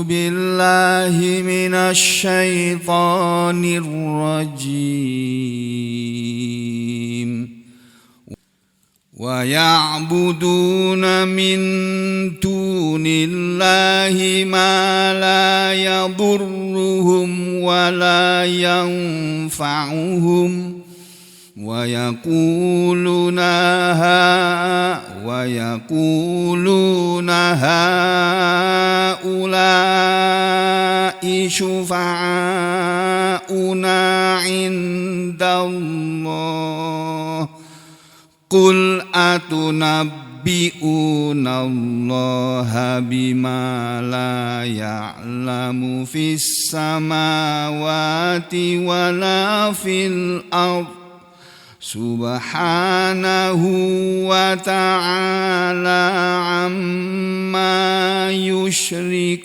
billahi minasy syaithanir rajim. Wa ya'buduna min dunillahi ma la yadurruhum wa la yanfa'uhum wa yaquluna haula'i syufa'auna 'indallah. Qul atunabbi'una Allaha bima la ya'lamu fis samawati wala fil ardh subhanahu wa ta'ala amma yusyrikun.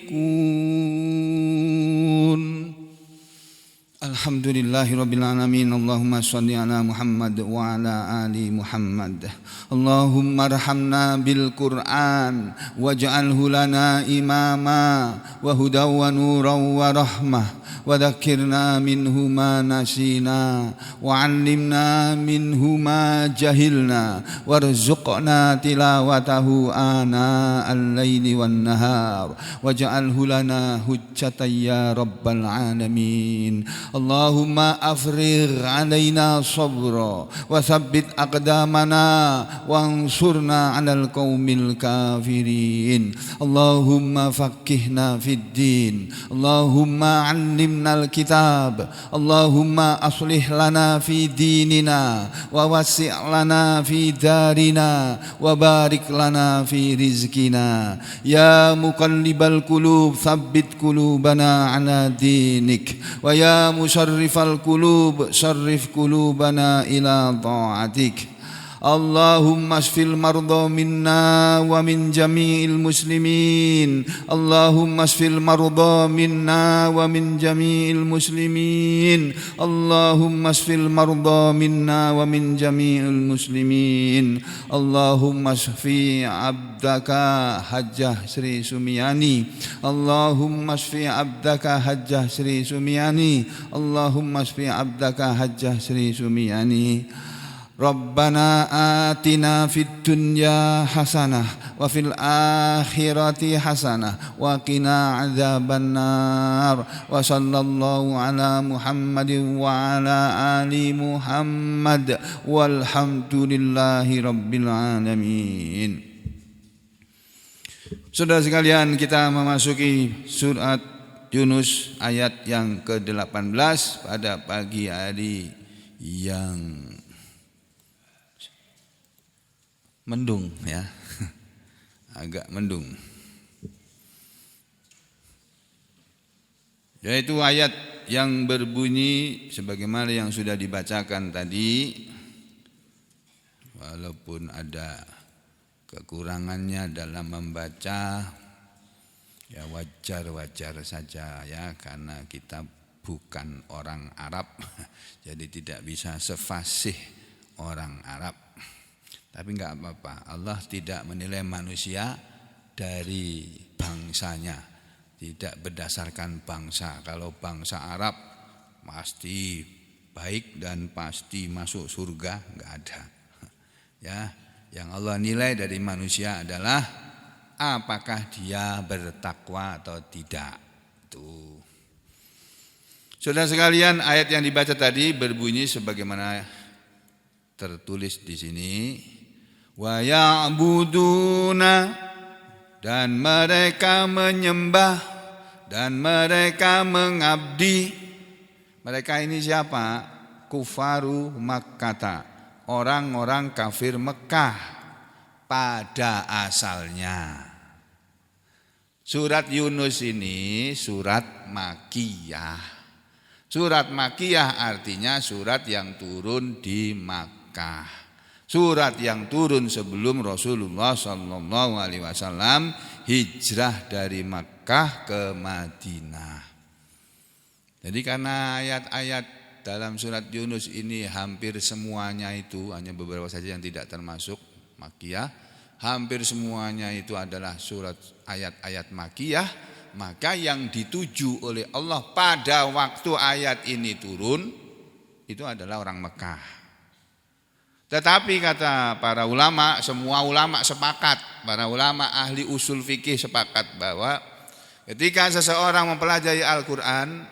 Alhamdulillahirabbil alamin. Allahumma shalli ala Muhammad wa ala ali Muhammad. Allahumma arhamna bil Qur'an waj'alhu lana imama wa hudaw wa nuran wa rahmah wa dhakkirna minhu ma nasina wa 'allimna minhu ma jahilna warzuqna tilawatahu ana al-laili wan nahar waj'alhu lana hujjatan ya rabbal alamin. Allahumma afrigh 'alaina sabra wa tsabbit aqdamana wansurna 'alal qaumil kafirin. Allahumma faqqihna fid din. Allahumma 'allimna al-kitab. Allahumma aslih lana fi dinina wa wasi' lana fi darina wa barik lana fi rizqina. Ya muqallibal qulub tsabbit qulubana 'ala dinik wa ya musarrifal qulub sarrif qulubana ila ta'atik. Allahumma shfil marda minna wa min jami'il muslimin. Allahumma shfil marda minna wa min jami'il muslimin. Allahumma shfil marda minna wa min jami'il muslimin. Allahumma shfi abdaka Hajjah Sri Sumiani. Allahumma shfi abdaka Hajjah Sri Sumiani. Allahumma shfi abdaka Hajjah Sri Sumiani. Rabbana atina fid dunya hasanah wa fil akhirati hasanah wa qina adzabannar wa sallallahu ala Muhammadin wa ala ali Muhammad walhamdulillahi rabbil alamin. Saudara sekalian, kita memasuki surat Yunus ayat yang ke-18 pada pagi hari yang mendung ya, agak mendung. Yaitu ayat yang berbunyi sebagaimana yang sudah dibacakan tadi, walaupun ada kekurangannya dalam membaca, ya wajar-wajar saja ya, karena kita bukan orang Arab, jadi tidak bisa sefasih orang Arab. Tapi enggak apa-apa, Allah tidak menilai manusia dari bangsanya, tidak berdasarkan bangsa. Kalau bangsa Arab pasti baik dan pasti masuk surga, enggak ada. Ya, yang Allah nilai dari manusia adalah apakah dia bertakwa atau tidak. Tuh. Saudara sekalian, ayat yang dibaca tadi berbunyi sebagaimana tertulis di sini. Wa ya'buduna, dan mereka menyembah dan mereka mengabdi. Mereka ini siapa? Kufaru Makkah, orang-orang kafir Mekah pada asalnya. Surat Yunus ini surat Makkiyah. Surat Makkiyah artinya surat yang turun di Makkah. Surat yang turun sebelum Rasulullah SAW hijrah dari Makkah ke Madinah. Jadi karena ayat-ayat dalam surat Yunus ini hampir semuanya itu, hanya beberapa saja yang tidak termasuk Makkiyah, hampir semuanya itu adalah surat ayat-ayat Makkiyah, maka yang dituju oleh Allah pada waktu ayat ini turun itu adalah orang Mekah. Tetapi kata para ulama, semua ulama sepakat, para ulama ahli usul fikih sepakat bahwa ketika seseorang mempelajari Al-Quran,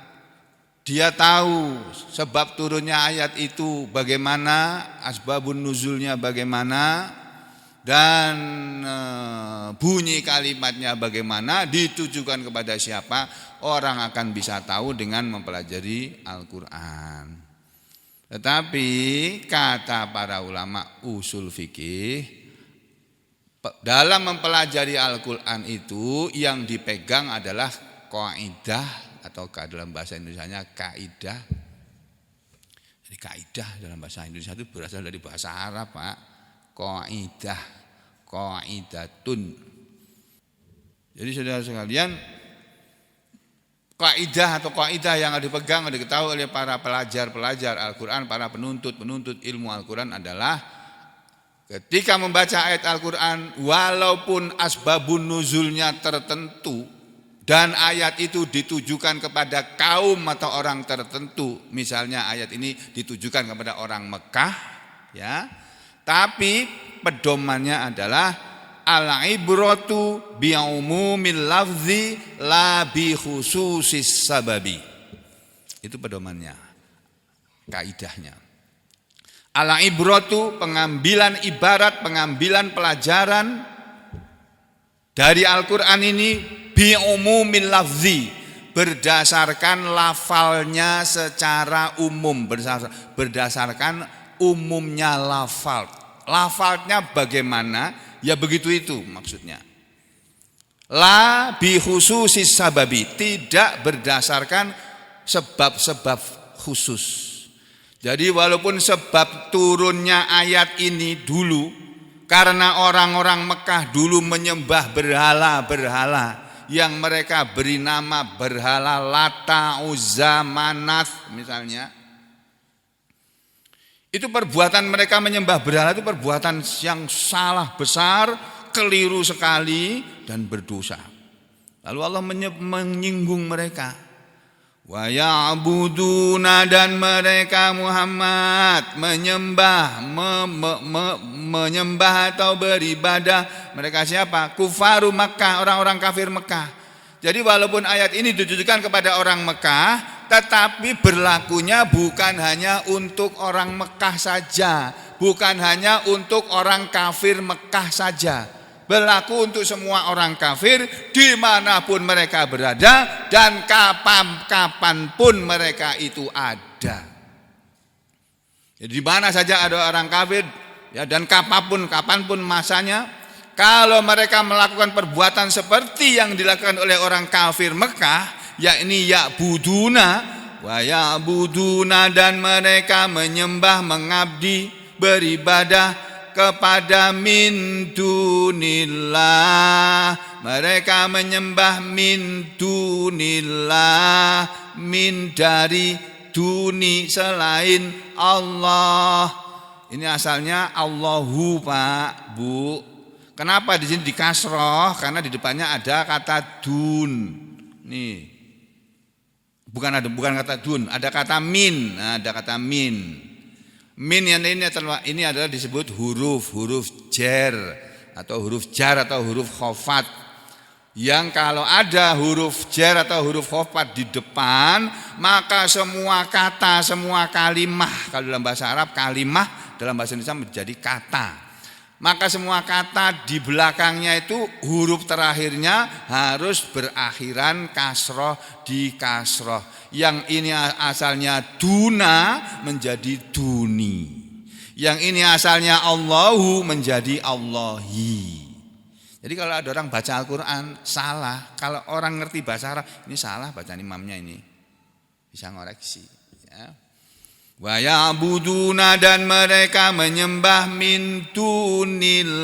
dia tahu sebab turunnya ayat itu bagaimana, asbabun nuzulnya bagaimana, dan bunyi kalimatnya bagaimana, ditujukan kepada siapa, orang akan bisa tahu dengan mempelajari Al-Quran. Tetapi kata para ulama usul fikih, dalam mempelajari Al-Quran itu yang dipegang adalah kaidah, atau dalam bahasa Indonesianya kaidah. Jadi kaidah dalam bahasa Indonesia itu berasal dari bahasa Arab, Pak. Kaidah, kaidatun. Jadi saudara sekalian, kaidah atau kaidah yang dipegang, diketahui oleh para pelajar Al-Quran, para penuntut ilmu Al-Quran adalah ketika membaca ayat Al-Quran, walaupun asbabun nuzulnya tertentu dan ayat itu ditujukan kepada kaum atau orang tertentu, misalnya ayat ini ditujukan kepada orang Mekah, ya, tapi pedomannya adalah al-ibratu bi'umumil lafzi la bi khususis sababi. Itu pedomannya, kaidahnya. Al-ibratu, pengambilan ibarat, pengambilan pelajaran dari Al-Quran ini bi'umumil lafzi, berdasarkan lafalnya secara umum, berdasarkan umumnya lafal. Lafalnya bagaimana? Ya begitu itu maksudnya. La bi khususis sababi, tidak berdasarkan sebab-sebab khusus. Jadi walaupun sebab turunnya ayat ini dulu karena orang-orang Mekah dulu menyembah berhala-berhala yang mereka beri nama berhala Lata, Uzza, Manat misalnya. Itu perbuatan mereka menyembah berhala itu perbuatan yang salah besar, keliru sekali dan berdosa. Lalu Allah menyinggung mereka. Wa ya'buduna, dan mereka Muhammad menyembah atau beribadah. Mereka siapa? Kufaru Makkah, orang-orang kafir Mekah. Jadi walaupun ayat ini ditujukan kepada orang Mekah, tetapi berlakunya bukan hanya untuk orang Mekah saja, bukan hanya untuk orang kafir Mekah saja. Berlaku untuk semua orang kafir dimanapun mereka berada dan kapanpun mereka itu ada. Jadi di mana saja ada orang kafir, ya, dan kapanpun masanya, kalau mereka melakukan perbuatan seperti yang dilakukan oleh orang kafir Mekah, yakni ya'buduna wa ya'buduna, dan mereka menyembah, mengabdi, beribadah kepada min dunillah, mereka menyembah min dunillah, min dari duni selain Allah. Ini asalnya Allahu, Pak, Bu. Kenapa di sini dikasroh? Karena di depannya ada kata dun. Nih, bukan kata dun, ada kata min. Nah, ada kata min. Min yang ini adalah disebut huruf jar atau huruf jar atau huruf khofat. Yang kalau ada huruf jar atau huruf khofat di depan, maka semua kata, semua kalimah, kalau dalam bahasa Arab kalimah, dalam bahasa Indonesia menjadi kata. Maka semua kata di belakangnya itu huruf terakhirnya harus berakhiran kasroh di kasroh. Yang ini asalnya duna menjadi duni. Yang ini asalnya Allahu menjadi Allahi. Jadi kalau ada orang baca Al-Quran salah, kalau orang ngerti bahasa Arab ini salah bacaan imamnya ini, bisa ngoreksi, ya. Wa ya'buduna, dan mereka menyembah min dunillahi,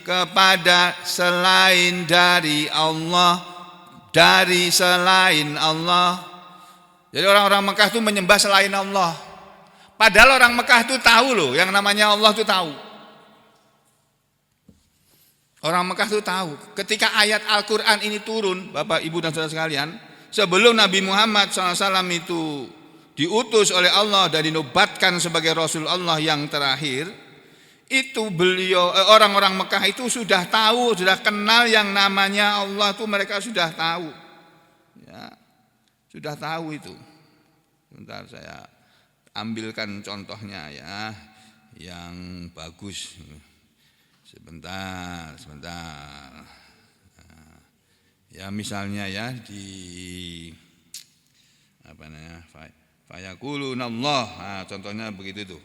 kepada selain dari Allah, dari selain Allah. Jadi orang-orang Mekah itu menyembah selain Allah. Padahal orang Mekah itu tahu loh, yang namanya Allah itu tahu. Orang Mekah itu tahu. Ketika ayat Al-Quran ini turun, Bapak, Ibu, dan saudara sekalian, sebelum Nabi Muhammad SAW itu diutus oleh Allah dan dinobatkan sebagai Rasul Allah yang terakhir, itu beliau orang-orang Mekah itu sudah tahu, sudah kenal yang namanya Allah itu, mereka sudah tahu. Ya, sudah tahu itu. Sebentar saya ambilkan contohnya ya, yang bagus. Sebentar. Nah, ya misalnya ya di apa namanya? Fayaqulunallah. Nah, contohnya begitu tuh.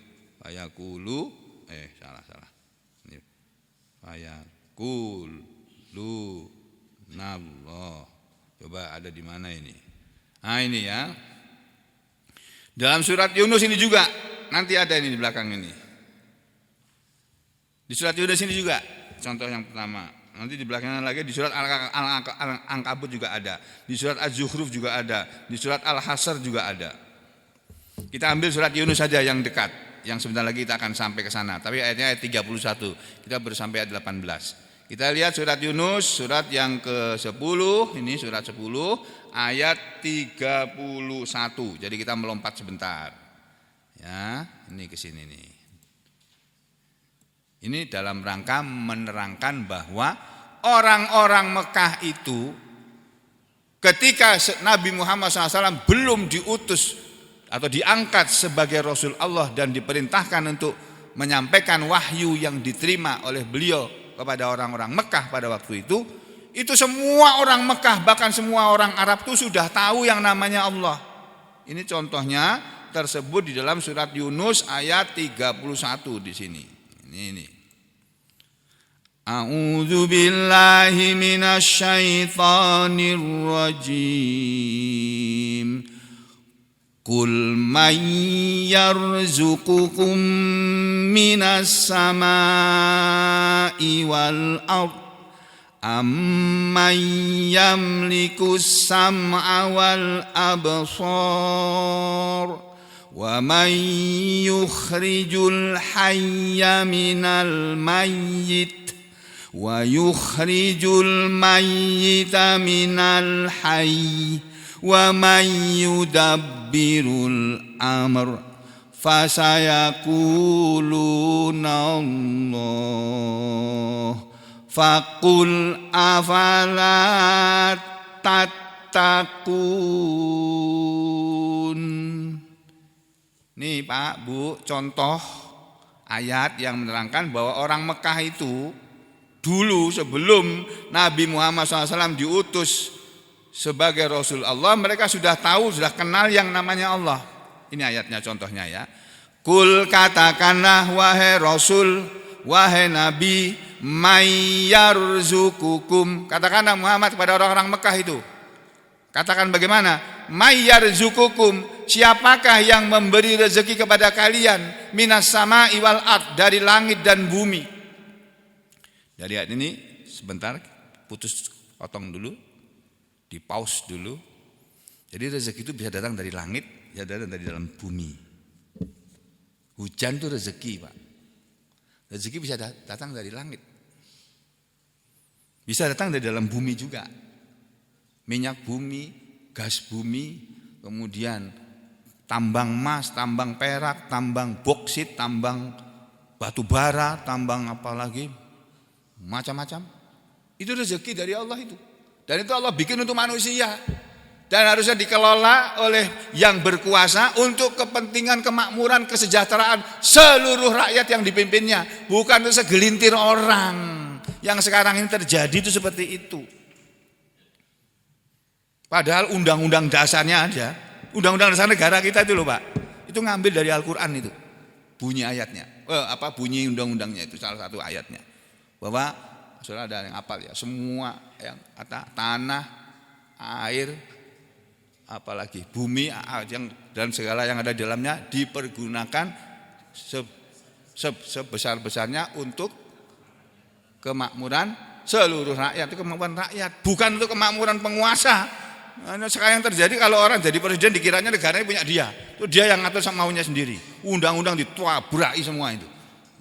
Salah. Ini fayaqulunallah. Coba ada di mana ini? Nah, ini ya. Dalam surat Yunus ini juga nanti ada ini di belakang ini. Di surat Yunus ini juga contoh yang pertama. Nanti di belakangnya lagi di surat Al-Ankabut juga ada. Di surat Az-Zukhruf juga ada. Di surat Al-Hasr juga ada. Kita ambil surat Yunus saja yang dekat. Yang sebentar lagi kita akan sampai ke sana. Tapi ayatnya ayat 31. Kita baru sampai ayat 18. Kita lihat surat Yunus, surat yang ke-10. Ini surat 10 ayat 31. Jadi kita melompat sebentar. Ya, ini ke sini nih. Ini dalam rangka menerangkan bahwa orang-orang Mekah itu ketika Nabi Muhammad SAW belum diutus atau diangkat sebagai Rasul Allah dan diperintahkan untuk menyampaikan wahyu yang diterima oleh beliau kepada orang-orang Mekah pada waktu itu semua orang Mekah bahkan semua orang Arab itu sudah tahu yang namanya Allah. Ini contohnya tersebut di dalam surat Yunus ayat 31 di sini. Ini. A'udzu billahi minasy syaithanir rajim. Qul may yarzuqukum minas samai wal ard amman yamlikus sam'a wal absar وَمَنْ يُخْرِجُ الْحَيَّ مِنَ الْمَيِّتِ وَيُخْرِجُ الْمَيِّتَ مِنَ الْحَيِّ وَمَنْ يُدَبِّرُ الْأَمْرَ فَسَيَقُولُونَ اللَّهُ فَقُلْ أَفَلَا تَتَّقُونَ. Nih Pak, Bu, contoh ayat yang menerangkan bahwa orang Mekah itu dulu sebelum Nabi Muhammad SAW diutus sebagai Rasul Allah, mereka sudah tahu, sudah kenal yang namanya Allah. Ini ayatnya contohnya ya. Kul, katakanlah wahai Rasul, wahai Nabi, may yarzuqukum. Katakanlah Muhammad kepada orang-orang Mekah itu. Katakan bagaimana? May yarzuqukum, siapakah yang memberi rezeki kepada kalian minas sama'i wal ard, dari langit dan bumi. Dari ayat ini sebentar putus potong dulu, di pause dulu. Jadi rezeki itu bisa datang dari langit, bisa datang dari dalam bumi. Hujan itu rezeki, Pak. Rezeki bisa datang dari langit, bisa datang dari dalam bumi juga. Minyak bumi, gas bumi, kemudian tambang emas, tambang perak, tambang boksit, tambang batu bara, tambang apa lagi, macam-macam. Itu rezeki dari Allah itu. Dan itu Allah bikin untuk manusia. Dan harusnya dikelola oleh yang berkuasa untuk kepentingan kemakmuran, kesejahteraan seluruh rakyat yang dipimpinnya. Bukan untuk segelintir orang. Yang sekarang ini terjadi itu seperti itu. Padahal undang-undang dasarnya aja, undang-undang dasar negara kita itu loh Pak, itu ngambil dari Al-Quran itu, bunyi ayatnya, bunyi undang-undangnya itu salah satu ayatnya, bahwa saudara ada yang hafal ya, semua yang kata tanah, air, apalagi bumi, dan segala yang ada di dalamnya dipergunakan sebesar-besarnya untuk kemakmuran seluruh rakyat, itu kemakmuran rakyat, bukan untuk kemakmuran penguasa. Nah, sekarang yang terjadi kalau orang jadi presiden dikiranya negaranya punya dia. Itu dia yang ngatur sama maunya sendiri. Undang-undang dituabraki semua itu.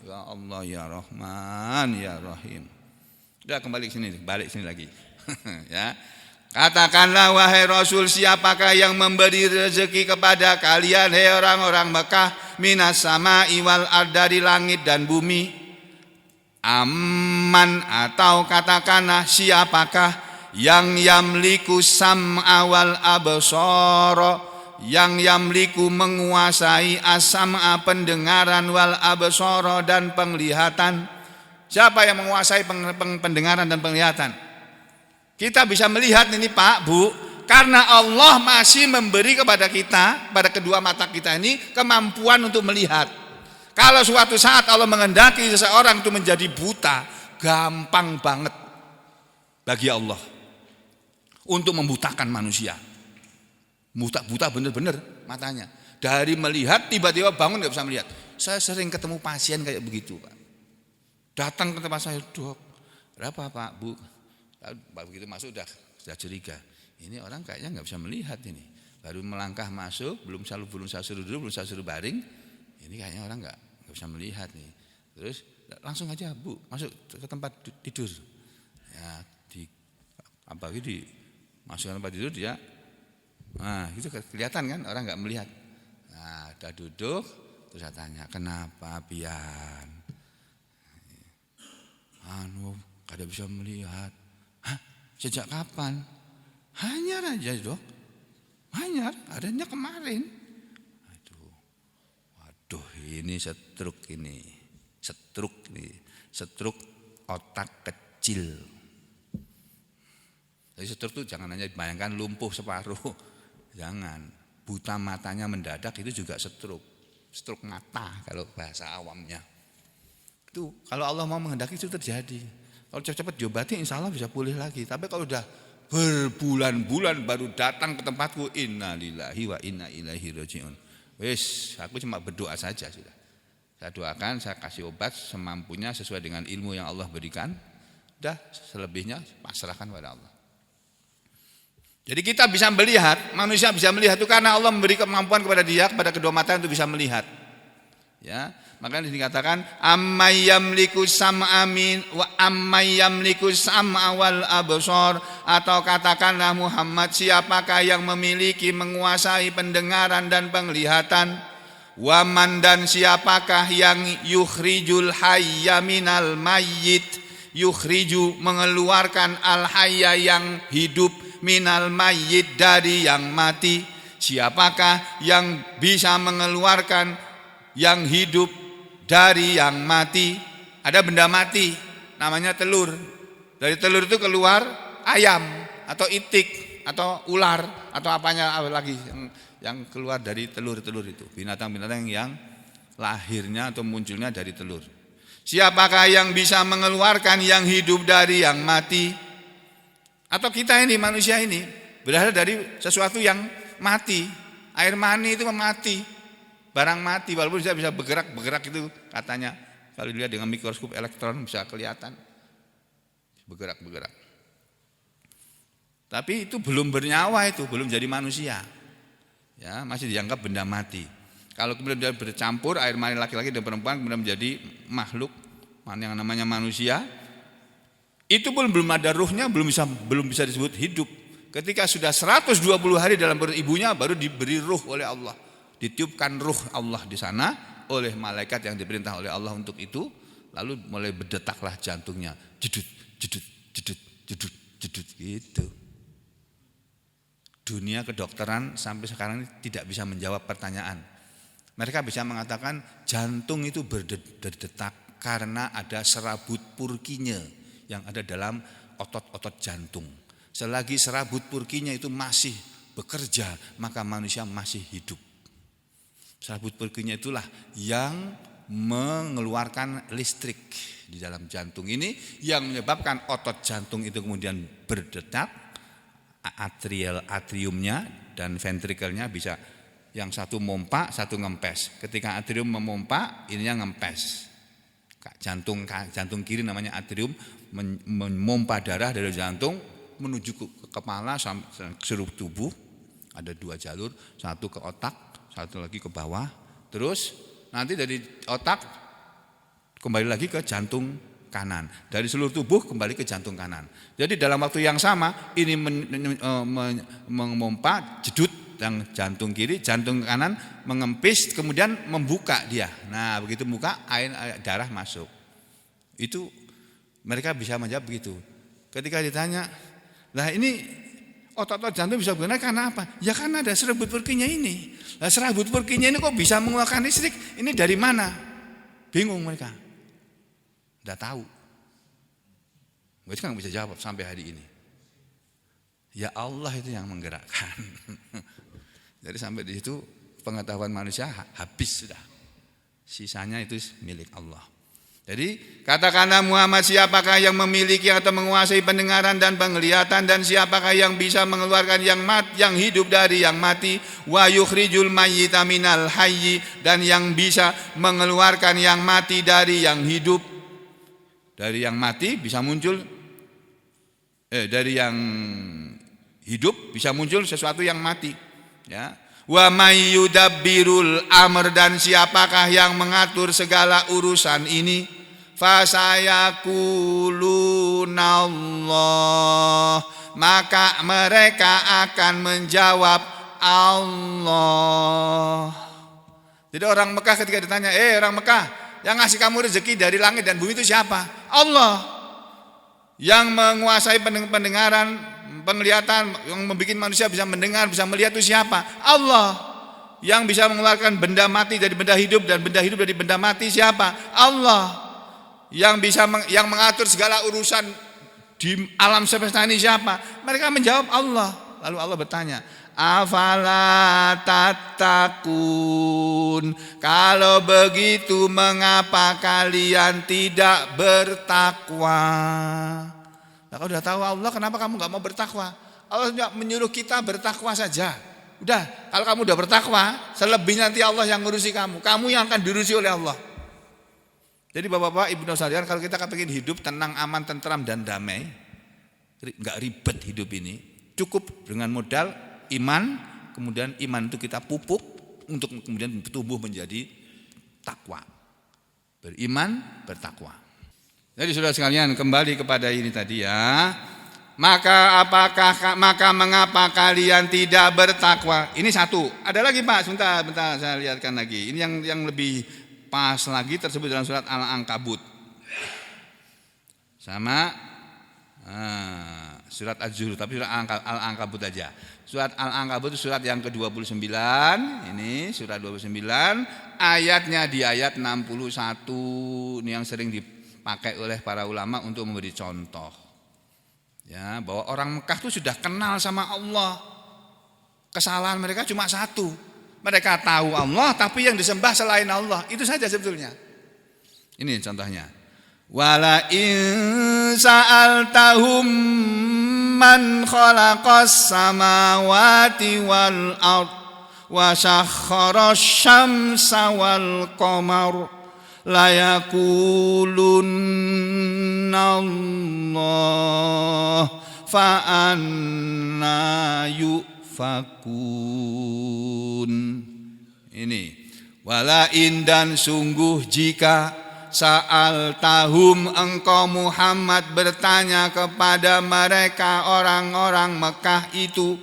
Ya Allah ya Rahman ya Rahim. Udah kembali ke sini, balik sini lagi. Ya. Katakanlah wahai Rasul, siapakah yang memberi rezeki kepada kalian hai orang-orang Mekah, minas sama'i wal ard, dari langit dan bumi? Amman, atau katakanlah siapakah yang yamliku sam'a wal absara, yang yamliku menguasai as-sam'a pendengaran, wal absara dan penglihatan. Siapa yang menguasai pendengaran dan penglihatan? Kita bisa melihat ini Pak, Bu, karena Allah masih memberi kepada kita, pada kedua mata kita ini kemampuan untuk melihat. Kalau suatu saat Allah menghendaki seseorang itu menjadi buta, gampang banget bagi Allah untuk membutakan manusia. Buta bener-bener matanya. Dari melihat tiba-tiba bangun nggak bisa melihat. Saya sering ketemu pasien kayak begitu Pak. Datang ke tempat saya, dok, berapa Pak, Bu? Begitu masuk sudah curiga. Ini orang kayaknya nggak bisa melihat ini. Baru melangkah masuk, belum saya suruh duduk, belum saya suruh baring. Ini kayaknya orang nggak bisa melihat nih. Terus langsung aja Bu masuk ke tempat tidur. Ya, masukkan tempat tidur dia. Nah, itu kelihatan kan orang nggak melihat. Nah, udah duduk, terus saya tanya, kenapa Pian? Kada bisa melihat. Hah? Sejak kapan? Hanyar aja dok. Hanyar, adanya kemarin. Waduh, ini stroke ini. Stroke otak kecil. Jadi stroke itu jangan hanya bayangkan lumpuh separuh. Jangan. Buta matanya mendadak itu juga stroke mata kalau bahasa awamnya. Itu kalau Allah mau menghendaki itu terjadi. Kalau cepat-cepat diobati insya Allah bisa pulih lagi. Tapi kalau udah berbulan-bulan baru datang ke tempatku, innalillahi wa inna ilaihi rajiun. Wis, aku cuma berdoa saja sudah. Saya doakan, saya kasih obat semampunya sesuai dengan ilmu yang Allah berikan. Udah, selebihnya pasrahkan pada Allah. Jadi kita bisa melihat, manusia bisa melihat itu karena Allah memberi kemampuan kepada dia, kepada kedua mata untuk bisa melihat. Ya, makanya dikatakan ammayyamliku sam'amin wa ammayyamliku sam'a wal absar, atau katakanlah Muhammad, siapakah yang memiliki menguasai pendengaran dan penglihatan? Waman, dan siapakah yang yukhrijul hayya minal mayyit, yukhriju mengeluarkan al hayya yang hidup, minal mayyit dari yang mati. Siapakah yang bisa mengeluarkan yang hidup dari yang mati? Ada benda mati namanya telur. Dari telur itu keluar ayam atau itik atau ular atau apanya lagi yang keluar dari telur-telur itu. Binatang-binatang yang lahirnya atau munculnya dari telur. Siapakah yang bisa mengeluarkan yang hidup dari yang mati? Atau kita ini manusia ini berasal dari sesuatu yang mati. Air mani itu mati. Barang mati walaupun bisa bergerak itu katanya kalau dilihat dengan mikroskop elektron bisa kelihatan bergerak. Tapi itu belum bernyawa, itu belum jadi manusia. Ya, masih dianggap benda mati. Kalau kemudian dia bercampur air mani laki-laki dan perempuan kemudian menjadi makhluk yang namanya manusia, itu pun belum ada ruhnya, belum bisa disebut hidup. Ketika sudah 120 hari dalam perut ibunya baru diberi ruh oleh Allah. Ditiupkan ruh Allah di sana oleh malaikat yang diperintah oleh Allah untuk itu, lalu mulai berdetaklah jantungnya, jedut gitu. Dunia kedokteran sampai sekarang tidak bisa menjawab pertanyaan. Mereka bisa mengatakan jantung itu berdetak karena ada serabut Purkinje yang ada dalam otot-otot jantung. Selagi serabut Purkinje itu masih bekerja, maka manusia masih hidup. Serabut Purkinje itulah yang mengeluarkan listrik di dalam jantung ini yang menyebabkan otot jantung itu kemudian berdetak, atriumnya dan ventrikelnya bisa yang satu mompa, satu ngempes. Ketika atrium memompa, ininya ngempes. Jantung kiri namanya atrium memompa darah dari jantung menuju ke kepala sampai ke seluruh tubuh. Ada 2 jalur, satu ke otak, satu lagi ke bawah, terus nanti dari otak kembali lagi ke jantung kanan. Dari seluruh tubuh kembali ke jantung kanan. Jadi dalam waktu yang sama ini memompa jedut yang jantung kiri, jantung kanan mengempis, kemudian membuka dia. Nah begitu buka, air darah masuk. Itu mereka bisa menjawab begitu. Ketika ditanya, lah ini otot-otot jantung bisa bergerak karena apa? Ya karena ada serabut perkinya ini. Nah serabut perkinya ini kok bisa mengeluarkan listrik? Ini dari mana? Bingung mereka. Tidak tahu. Mereka nggak bisa jawab sampai hari ini. Ya Allah itu yang menggerakkan. Jadi sampai di situ pengetahuan manusia habis sudah. Sisanya itu milik Allah. Jadi katakanlah Muhammad, siapakah yang memiliki atau menguasai pendengaran dan penglihatan, dan siapakah yang bisa mengeluarkan yang hidup dari yang mati, wa yukhrijul mayyita minal hayyi, dan yang bisa mengeluarkan yang mati dari yang hidup. Dari yang mati bisa muncul dari yang hidup bisa muncul sesuatu yang mati, ya. Wa may yudabbirul amr, dan siapakah yang mengatur segala urusan ini, fasayakulunallah, maka mereka akan menjawab Allah. Jadi orang Mekah ketika ditanya, orang Mekah, yang ngasih kamu rezeki dari langit dan bumi itu siapa? Allah. Yang menguasai pendengaran, penglihatan, yang membuat manusia bisa mendengar, bisa melihat itu siapa? Allah. Yang bisa mengeluarkan benda mati dari benda hidup dan benda hidup dari benda mati siapa? Allah. Yang bisa yang mengatur segala urusan di alam semesta ini siapa? Mereka menjawab Allah. Lalu Allah bertanya, afala tattaqun, kalau begitu mengapa kalian tidak bertakwa? Nah, kalau sudah tahu Allah, kenapa kamu nggak mau bertakwa? Allah tidak menyuruh kita bertakwa saja. Udah, kalau kamu udah bertakwa, selebihnya nanti Allah yang ngurusi kamu. Kamu yang akan diurusi oleh Allah. Jadi bapak-bapak, ibu sekalian, kalau kita ingin hidup tenang, aman, tentram dan damai, nggak ribet hidup ini, cukup dengan modal iman, kemudian iman itu kita pupuk untuk kemudian tumbuh menjadi takwa. Beriman, bertakwa. Jadi saudara sekalian, kembali kepada ini tadi ya. Maka mengapa kalian tidak bertakwa? Ini satu. Ada lagi Pak, sebentar saya lihatkan lagi. Ini yang lebih pas lagi tersebut dalam surat Al-Ankabut. Sama surat Az-Zuhr, tapi surat Al-Ankabut aja. Surat Al-Ankabut itu surat yang ke-29. Ini surat 29, ayatnya di ayat 61. Ini yang sering dipakai oleh para ulama untuk memberi contoh. Ya, bahwa orang Mekah itu sudah kenal sama Allah. Kesalahan mereka cuma satu. Mereka tahu Allah, tapi yang disembah selain Allah. Itu saja sebetulnya. Ini contohnya. Wala in sa'altahum man khalaqas samawati wal ard wa sakhkharash syamsa wal qamar la yaqulunna Allah fa anna yufakun. Ini walain, dan sungguh jika sa'al tahum, engkau Muhammad bertanya kepada mereka orang-orang Mekah itu,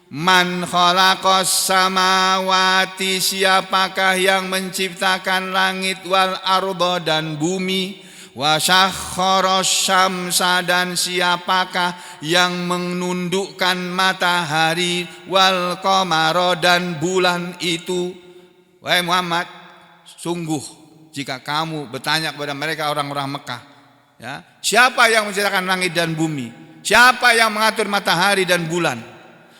man khalaqas samawati, siapakah yang menciptakan langit, wal arda, dan bumi, wa sakhkharash syamsa, dan siapakah yang menundukkan matahari, wal qamara, dan bulan itu. Wahai Muhammad, sungguh jika kamu bertanya kepada mereka orang-orang Mekah, ya, siapa yang menciptakan langit dan bumi, siapa yang mengatur matahari dan bulan,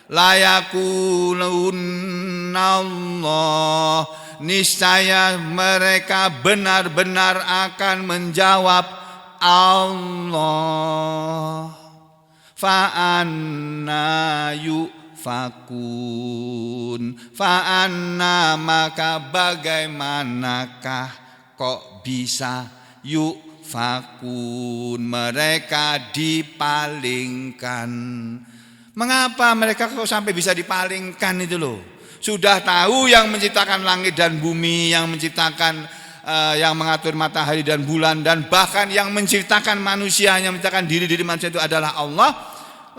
la yaqulunallah, niscaya mereka benar-benar akan menjawab Allah. Fa anna yufakun, fa anna, maka bagaimanakah kok bisa yufakun, mereka dipalingkan. Mengapa mereka kok sampai bisa dipalingkan itu loh? Sudah tahu yang menciptakan langit dan bumi, yang menciptakan yang mengatur matahari dan bulan, dan bahkan yang menciptakan manusia, yang menciptakan diri manusia itu adalah Allah.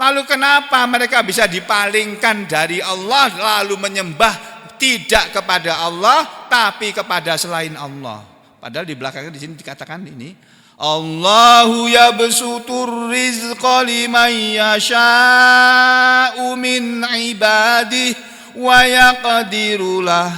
Lalu kenapa mereka bisa dipalingkan dari Allah lalu menyembah tidak kepada Allah tapi kepada selain Allah? Padahal di belakangnya di sini dikatakan ini, Allahu yabsutur rizqa liman yasha'u min ibadihi wa yaqdiru lah.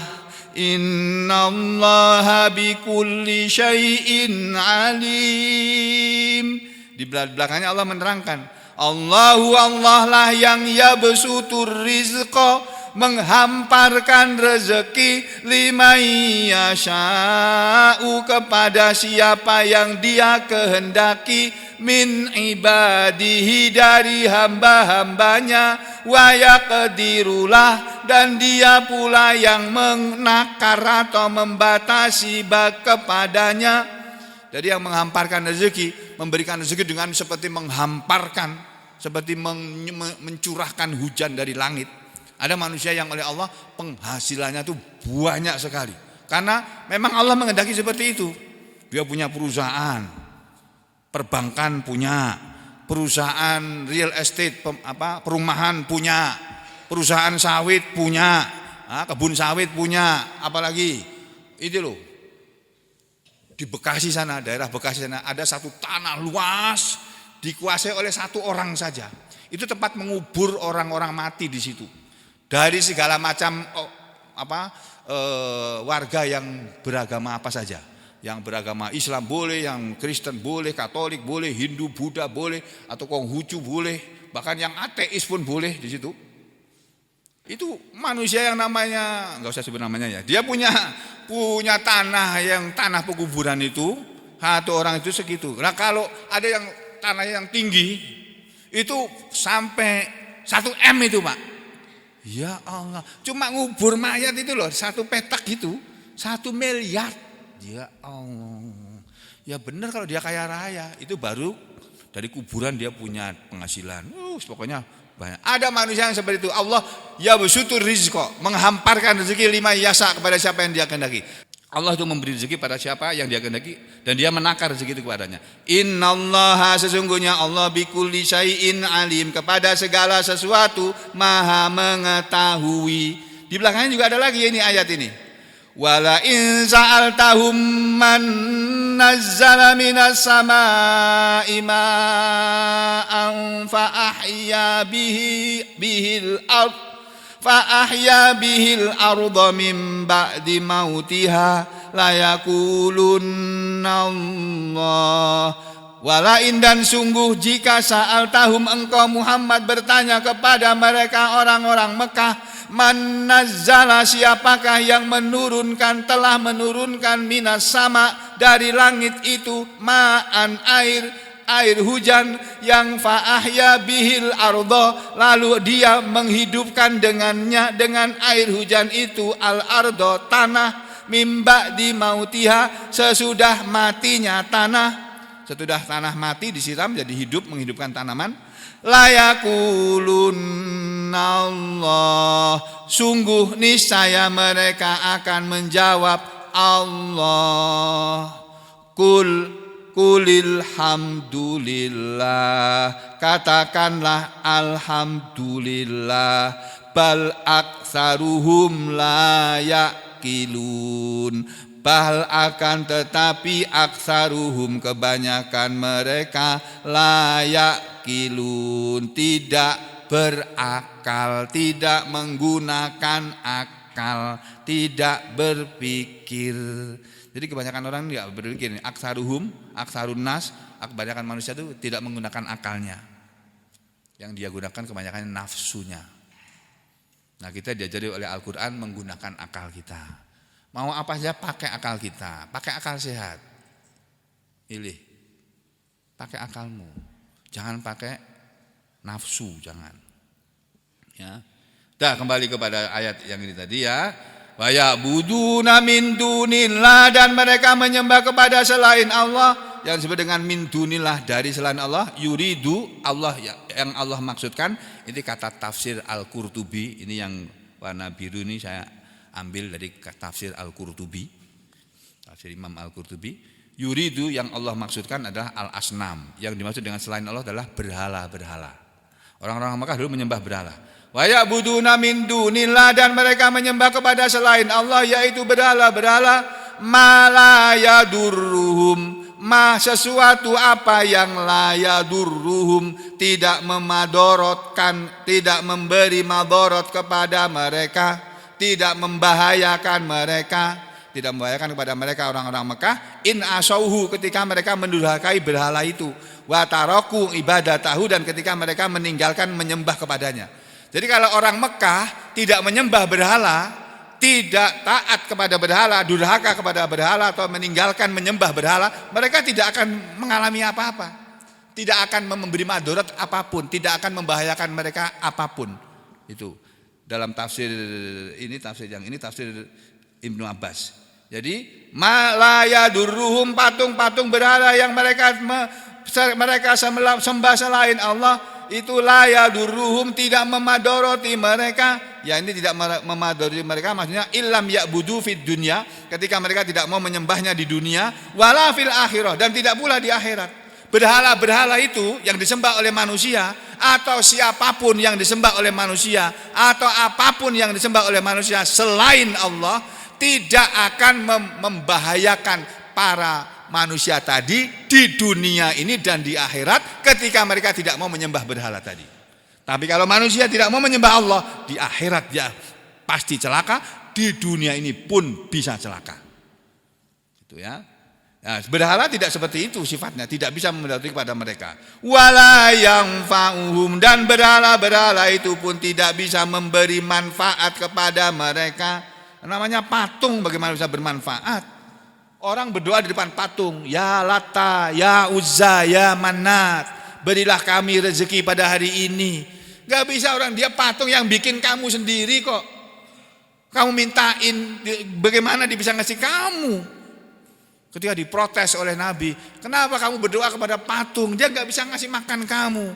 Innallaha bikulli syai'in alim. Di belakangnya Allah menerangkan, Allahu Allah lah yang yabsutur rizqa, menghamparkan rezeki, liman yasha'u, kepada siapa yang dia kehendaki, min ibadihi, dari hamba-hambanya, wa yaqdirulah, dan dia pula yang menakar atau membatasi kepadanya. Jadi yang menghamparkan rezeki, memberikan rezeki dengan seperti menghamparkan, seperti mencurahkan hujan dari langit. Ada manusia yang oleh Allah penghasilannya itu banyak sekali, karena memang Allah menghendaki seperti itu. Dia punya perusahaan, perbankan punya, perusahaan real estate, perumahan punya, perusahaan sawit punya, kebun sawit punya, apalagi itu loh. Di Bekasi sana, daerah Bekasi sana ada satu tanah luas dikuasai oleh satu orang saja. Itu tempat mengubur orang-orang mati di situ. Dari segala macam warga yang beragama apa saja. Yang beragama Islam boleh, yang Kristen boleh, Katolik boleh, Hindu, Buddha boleh, atau Konghucu boleh, bahkan yang ateis pun boleh di situ. Itu manusia yang namanya, enggak usah sebut namanya ya. Dia punya tanah, yang tanah penguburan itu, satu orang itu segitu. Nah, kalau ada yang tanah yang tinggi itu sampai 1 M itu, Pak. Ya Allah, cuma ngubur mayat itu loh, 1 petak gitu, 1 miliar. Ya Allah, ya benar kalau dia kaya raya, itu baru dari kuburan dia punya penghasilan. Pokoknya banyak. Ada manusia yang seperti itu. Allah ya basutur rizqa, menghamparkan rezeki lima yasa, kepada siapa yang dia kehendaki. Allah itu memberi rezeki pada siapa yang dia kehendaki, dan dia menakar rezeki itu kepadanya. Innallaha, sesungguhnya Allah, bikulli syai'in alim, kepada segala sesuatu maha mengetahui. Di belakangnya juga ada lagi ini ayat ini. Wala in sa'altahum man nazzala minas samaa'i ma'an fa ahya bihil ardh fa bihil arda min ba'di mautiha layakulunna Allah. Walain, dan sungguh jika sa'altahum, engkau Muhammad bertanya kepada mereka orang-orang Mekah, man nazzala, siapakah yang telah menurunkan minas sama, dari langit itu, ma'an, air hujan, yang fa'ahya bihil ardo, lalu dia menghidupkan dengannya, dengan air hujan itu, al ardo, tanah, mimba di mautiha, sesudah matinya tanah. Sesudah tanah mati disiram jadi hidup, menghidupkan tanaman. Layakulunna Allah, sungguh niscaya mereka akan menjawab Allah. Kulil hamdulillah, katakanlah alhamdulillah, bal aktsaruhum la yaqilun, bal akan tetapi aksaruhum, kebanyakan mereka, la yaqilun, tidak berakal, tidak menggunakan akal, tidak berpikir. Jadi kebanyakan orang tidak berpikir. Aksaruhum, aksarun nas, kebanyakan manusia itu tidak menggunakan akalnya. Yang dia gunakan kebanyakan nafsunya. Nah, kita diajari oleh Al-Quran menggunakan akal kita. Mau apa saja pakai akal kita, pakai akal sehat. Pilih, pakai akalmu, jangan pakai nafsu, jangan. Ya, dah kembali kepada ayat yang ini tadi ya. Wa ya'buduna min dunillah, dan mereka menyembah kepada selain Allah, yang disebut dengan min dunillah, dari selain Allah. Yuridu, Allah yang Allah maksudkan, ini kata tafsir Al-Qurtubi, ini yang warna biru ini saya ambil dari tafsir Al-Qurtubi. Tafsir Imam Al-Qurtubi, yuridu yang Allah maksudkan adalah al-asnam. Yang dimaksud dengan selain Allah adalah berhala-berhala. Orang-orang Mekah dulu menyembah berhala. Wa ya'buduna min dunillah, dan mereka menyembah kepada selain Allah, yaitu berhala-berhala, ma la yadurruhum, sesuatu apa yang la yadurruhum, tidak memadorotkan, tidak memberi madorot kepada mereka, tidak membahayakan mereka, tidak membahayakan kepada mereka orang-orang Mekah, in asauhu, ketika mereka mendurhakai berhala itu, wa taraku ibadatahu, dan ketika mereka meninggalkan menyembah kepadanya. Jadi kalau orang Mekah tidak menyembah berhala, tidak taat kepada berhala, durhaka kepada berhala, atau meninggalkan menyembah berhala, mereka tidak akan mengalami apa-apa, tidak akan memberi madarat apapun, tidak akan membahayakan mereka apapun. Itu dalam tafsir ini, tafsir yang ini tafsir Ibnu Abbas. Jadi malaya durruhum, patung-patung berhala yang mereka sembah selain Allah, itu laya durruhum, tidak memadoroti mereka. Ya, ini tidak memadoroti mereka maksudnya illam ya'budu fid dunya, ketika mereka tidak mau menyembahnya di dunia, wala fil akhirah, dan tidak pula di akhirat. Berhala-berhala itu yang disembah oleh manusia, atau siapapun yang disembah oleh manusia, atau apapun yang disembah oleh manusia selain Allah, tidak akan membahayakan para manusia tadi di dunia ini dan di akhirat ketika mereka tidak mau menyembah berhala tadi. Tapi kalau manusia tidak mau menyembah Allah, di akhirat dia pasti celaka, di dunia ini pun bisa celaka. Itu ya. Nah, berhala tidak seperti itu sifatnya, tidak bisa memudarati kepada mereka. Wala yanfa'uhum, dan berhala-berhala itu pun tidak bisa memberi manfaat kepada mereka. Namanya patung, bagaimana bisa bermanfaat? Orang berdoa di depan patung, ya Lata, ya Uzza, ya Manat, berilah kami rezeki pada hari ini. Gak bisa, orang dia patung yang bikin kamu sendiri kok. Kamu mintain, bagaimana dia bisa ngasih kamu? Ketika diprotes oleh Nabi, kenapa kamu berdoa kepada patung? Dia gak bisa ngasih makan kamu.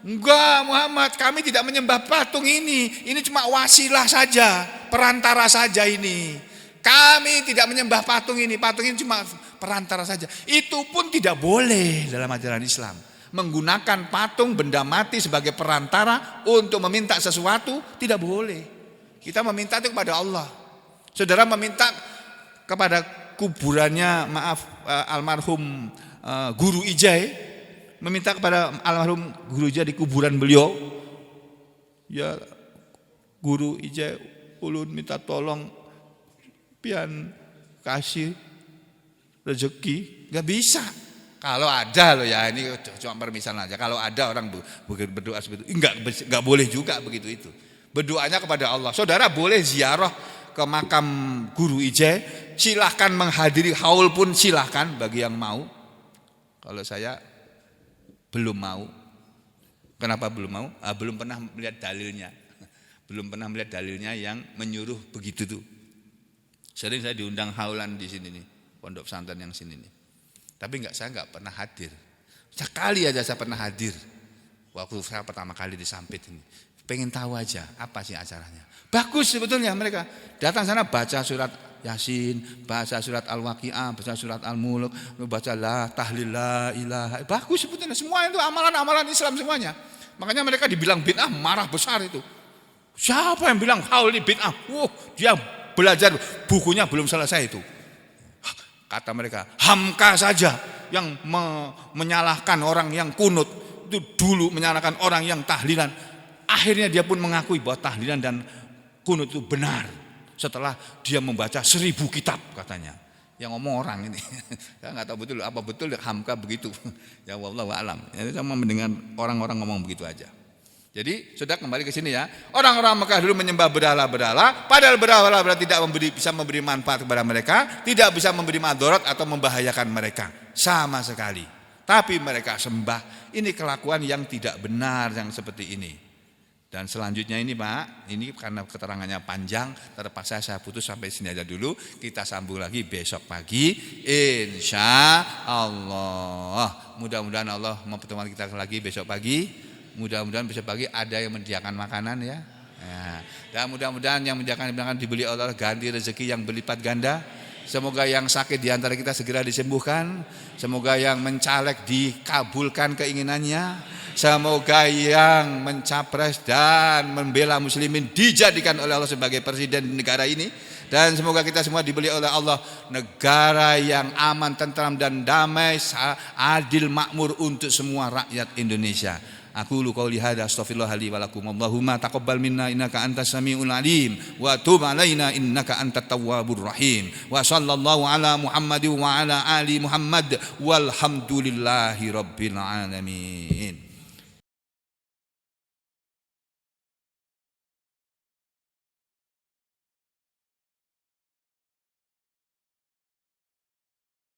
Enggak Muhammad, kami tidak menyembah patung ini. Ini cuma wasilah saja, perantara saja ini. Kami tidak menyembah patung ini cuma perantara saja. Itu pun tidak boleh dalam ajaran Islam. Menggunakan patung, benda mati sebagai perantara untuk meminta sesuatu, tidak boleh. Kita meminta itu kepada Allah. Saudara meminta kepada kuburannya, almarhum Guru Ijai, meminta kepada almarhum Guru Ijai di kuburan beliau, ya Guru Ijai, ulun minta tolong pian kasih rezeki. Gak bisa. Kalau ada loh ya, ini cuma permisalan aja. Kalau ada orang berdoa seperti itu, enggak boleh juga begitu itu. Berdoanya kepada Allah. Saudara boleh ziarah ke makam Guru Ijai, silahkan menghadiri haul pun silahkan bagi yang mau. Kalau saya belum mau. Kenapa belum mau? Belum pernah melihat dalilnya. Belum pernah melihat dalilnya yang menyuruh begitu tuh. Sering saya diundang haulan di sini nih, pondok pesantren yang sini nih. Tapi saya enggak pernah hadir. Sekali aja saya pernah hadir. Waktu saya pertama kali di Sampit ini. Pengen tahu aja apa sih acaranya. Bagus sebetulnya mereka. Datang sana baca surat Yasin, baca surat Al-Waqiah, baca surat Al-Mulk, baca la tahlil la ilaha. Bagus sebetulnya, semua itu amalan-amalan Islam semuanya. Makanya mereka dibilang bid'ah, marah besar itu. Siapa yang bilang haul ini bid'ah? Dia belajar, bukunya belum selesai itu. Kata mereka, Hamka saja yang menyalahkan orang yang kunut, itu dulu menyalahkan orang yang tahlilan. Akhirnya dia pun mengakui bahwa tahlilan dan kunut itu benar. Setelah dia membaca 1000 kitab katanya. Yang ngomong orang ini. Saya enggak tahu betul apa betul Hamka begitu. Ya wallahu a'lam. Jadi sama mendengar orang-orang ngomong begitu aja. Jadi sudah kembali ke sini ya. Orang-orang Mekah dulu menyembah berhala-berhala, padahal berhala-berhala tidak bisa memberi manfaat kepada mereka, tidak bisa memberi madarat atau membahayakan mereka sama sekali. Tapi mereka sembah. Ini kelakuan yang tidak benar yang seperti ini. Dan selanjutnya ini Pak, ini karena keterangannya panjang, terpaksa saya putus sampai sini aja dulu. Kita sambung lagi besok pagi, insya Allah. Mudah-mudahan Allah mempertemukan kita lagi besok pagi. Mudah-mudahan besok pagi ada yang menyediakan makanan ya. Dan mudah-mudahan yang menyediakan makanan dibeli oleh Allah, ganti rezeki yang berlipat ganda. Semoga yang sakit di antara kita segera disembuhkan. Semoga yang mencaleg dikabulkan keinginannya. Semoga yang mencapres dan membela muslimin dijadikan oleh Allah sebagai presiden di negara ini. Dan semoga kita semua diberi oleh Allah negara yang aman, tentram dan damai, adil, makmur untuk semua rakyat Indonesia. Aku qouli hadza astaghfirullah li wa lakum. Allahumma taqabbal minna innaka antas samiul alim wa tub alaina innaka antat tawwabur rahim. Wa sallallahu ala Muhammadin wa ala ali Muhammad walhamdulillahi rabbil alamin.